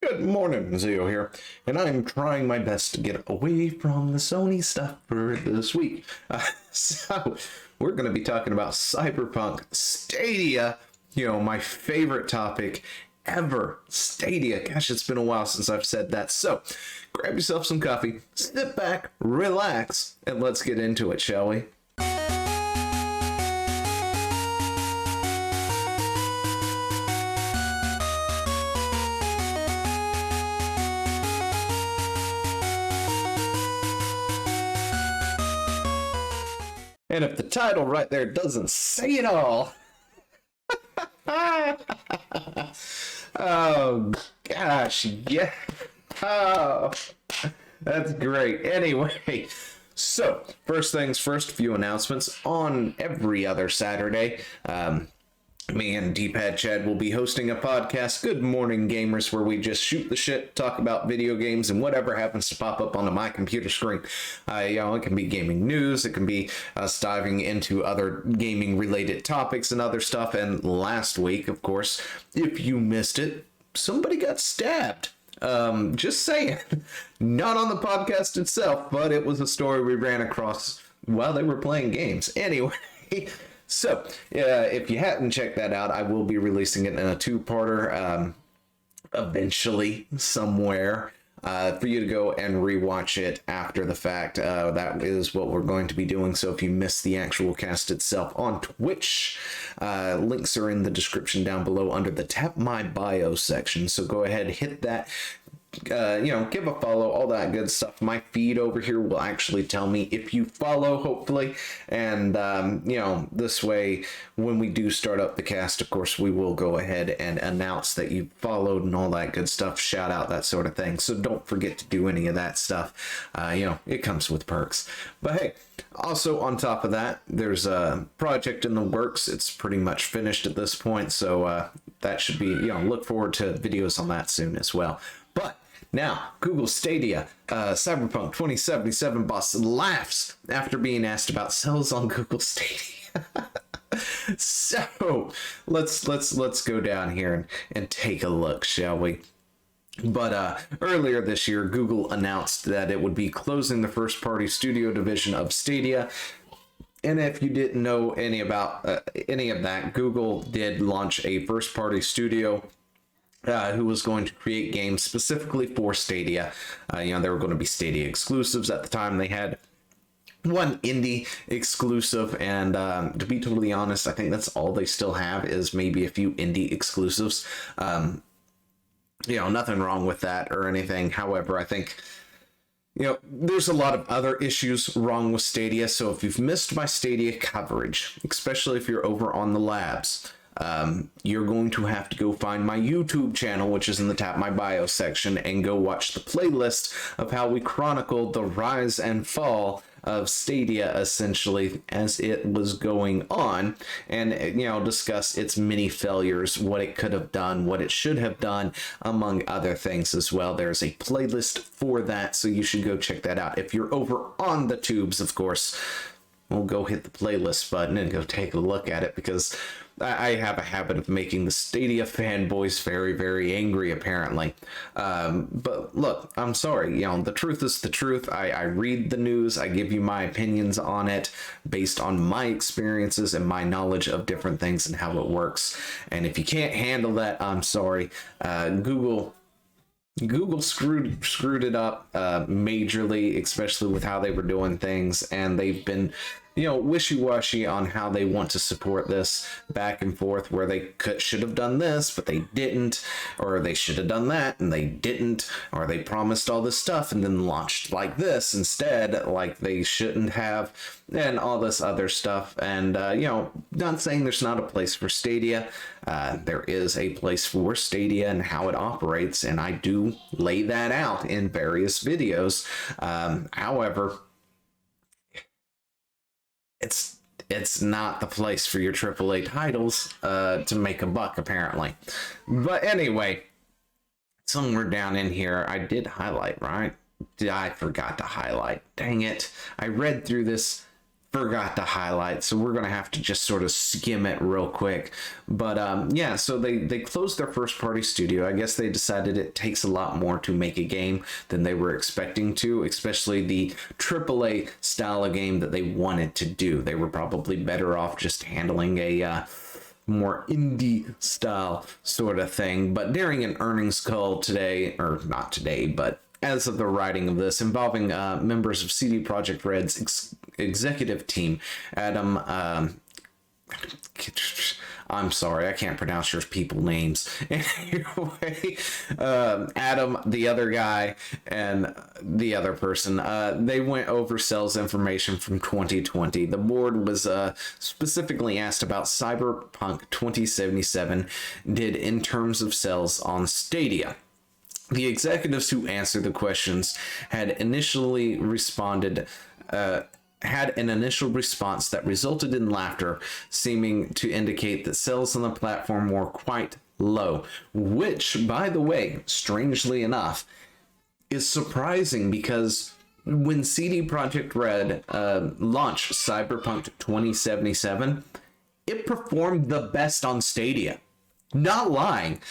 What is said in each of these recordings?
Good morning, Zio here, and I'm trying my best to get away from the Sony stuff for this week. So, we're going to be talking about Cyberpunk, Stadia, my favorite topic ever. Stadia. Gosh, it's been a while since I've said that. So, grab yourself some coffee, sit back, relax, and let's get into it, shall we? And if the title right there doesn't say it all, oh gosh, yeah, oh, that's great. Anyway, so first things first, a few announcements. On every other Saturday, me and D-Pad Chad will be hosting a podcast, Good Morning Gamers, where we just shoot the shit, talk about video games, and whatever happens to pop up onto my computer screen. It can be gaming news, it can be us diving into other gaming-related topics and other stuff. And last week, of course, if you missed it, somebody got stabbed. Just saying. Not on the podcast itself, but it was a story we ran across while they were playing games. Anyway... So, if you hadn't checked that out, I will be releasing it in a two-parter eventually somewhere for you to go and rewatch it after the fact. That is what we're going to be doing. So if you missed the actual cast itself on Twitch, links are in the description down below under the Tap My Bio section. So go ahead, hit that. Give a follow, all that good stuff. My feed over here will actually tell me if you follow, hopefully. And, this way, when we do start up the cast, of course, we will go ahead and announce that you followed and all that good stuff, shout out, that sort of thing. So don't forget to do any of that stuff. It comes with perks. But hey, also on top of that, there's a project in the works. It's pretty much finished at this point. So that should be, look forward to videos on that soon as well. But now, Google Stadia, Cyberpunk 2077 boss laughs after being asked about sales on Google Stadia. So let's go down here and take a look, shall we? But earlier this year, Google announced that it would be closing the first-party studio division of Stadia. And if you didn't know any about any of that, Google did launch a first-party studio who was going to create games specifically for Stadia. They were going to be Stadia exclusives. At the time, they had one indie exclusive, and to be totally honest, I think that's all they still have is maybe a few indie exclusives. Nothing wrong with that or anything. However, I think there's a lot of other issues wrong with Stadia. So if you've missed my Stadia coverage, especially if you're over on the labs, you're going to have to go find my YouTube channel, which is in the Tap My Bio section, and go watch the playlist of how we chronicled the rise and fall of Stadia, essentially, as it was going on, and discuss its many failures, what it could have done, what it should have done, among other things as well. There's a playlist for that, so you should go check that out. If you're over on the tubes, of course, we'll go hit the playlist button and go take a look at it, because I have a habit of making the Stadia fanboys very, very angry, apparently. But look, I'm sorry. The truth is the truth. I read the news. I give you my opinions on it based on my experiences and my knowledge of different things and how it works. And if you can't handle that, I'm sorry. Google screwed it up majorly, especially with how they were doing things, and they've been wishy-washy on how they want to support this, back and forth, where they should have done this but they didn't, or they should have done that and they didn't, or they promised all this stuff and then launched like this instead, like they shouldn't have, and all this other stuff. And not saying there's not a place for Stadia. There is a place for Stadia and how it operates, and I do lay that out in various videos. However, it's not the place for your AAA titles to make a buck, apparently. But anyway, somewhere down in here, I did highlight, right? I forgot to highlight. Dang it. I read through this forgot to highlight, so we're gonna have to just sort of skim it real quick. But yeah, so they closed their first party studio. I guess they decided it takes a lot more to make a game than they were expecting to, especially the AAA style of game that they wanted to do. They were probably better off just handling a more indie style sort of thing. But during an earnings call today, or not today, but as of the writing of this, involving members of CD Projekt Red's executive team, Adam, I'm sorry, I can't pronounce your people names. Anyway, Adam, the other guy, and the other person, they went over sales information from 2020. The board was specifically asked about Cyberpunk 2077 did in terms of sales on Stadia. The executives who answered the questions had initially responded had an initial response that resulted in laughter, seeming to indicate that sales on the platform were quite low, which, by the way, strangely enough, is surprising because when CD Projekt Red launched Cyberpunk 2077, it performed the best on Stadia. Not lying.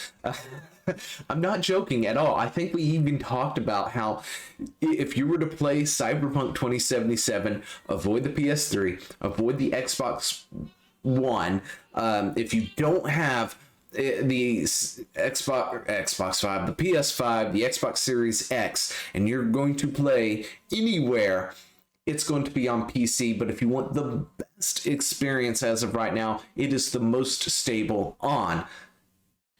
I'm not joking at all. I think we even talked about how if you were to play Cyberpunk 2077, avoid the PS3, avoid the Xbox One. If you don't have the Xbox 5, the PS5, the Xbox Series X, and you're going to play anywhere, it's going to be on PC. But if you want the best experience as of right now, it is the most stable on,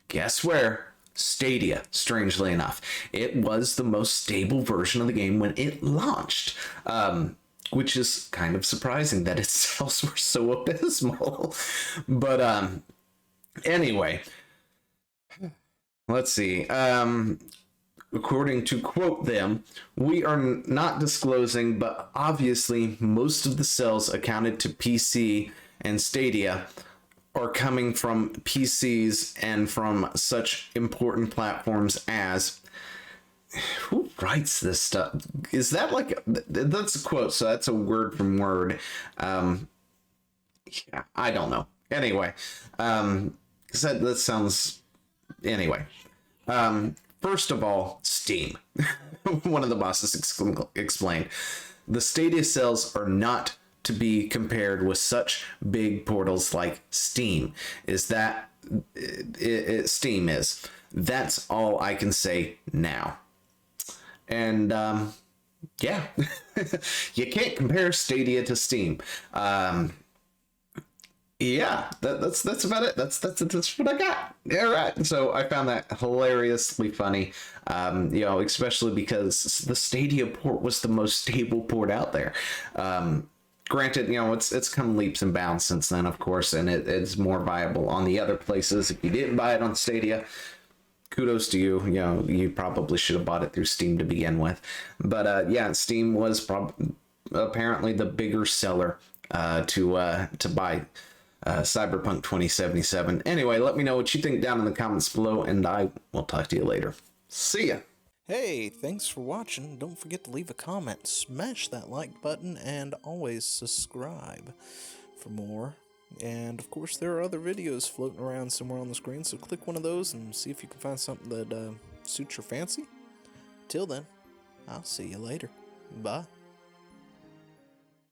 guess where? Stadia. Strangely enough, it was the most stable version of the game when it launched, which is kind of surprising that its sales were so abysmal. But anyway, let's see. According to quote them, we are not disclosing, but obviously most of the sales accounted to PC and Stadia are coming from PCs and from such important platforms as... Who writes this stuff? Is that like... That's a quote, so that's a word from word. Yeah, I don't know. Anyway, that sounds... Anyway. First of all, Steam. One of the bosses explained. The Stadia sales are not to be compared with such big portals like Steam. Steam is. That's all I can say now. And yeah, you can't compare Stadia to Steam. Yeah, that's about it. That's what I got. All right. So I found that hilariously funny. Especially because the Stadia port was the most stable port out there. Granted, it's come leaps and bounds since then, of course, and it's more viable on the other places. If you didn't buy it on Stadia, kudos to you. You probably should have bought it through Steam to begin with. But yeah, Steam was apparently the bigger seller to buy Cyberpunk 2077. Anyway, let me know what you think down in the comments below, and I will talk to you later. See ya! Hey, thanks for watching. Don't forget to leave a comment, smash that like button, and always subscribe for more. And of course, there are other videos floating around somewhere on the screen, so click one of those and see if you can find something that suits your fancy. Till then, I'll see you later. Bye.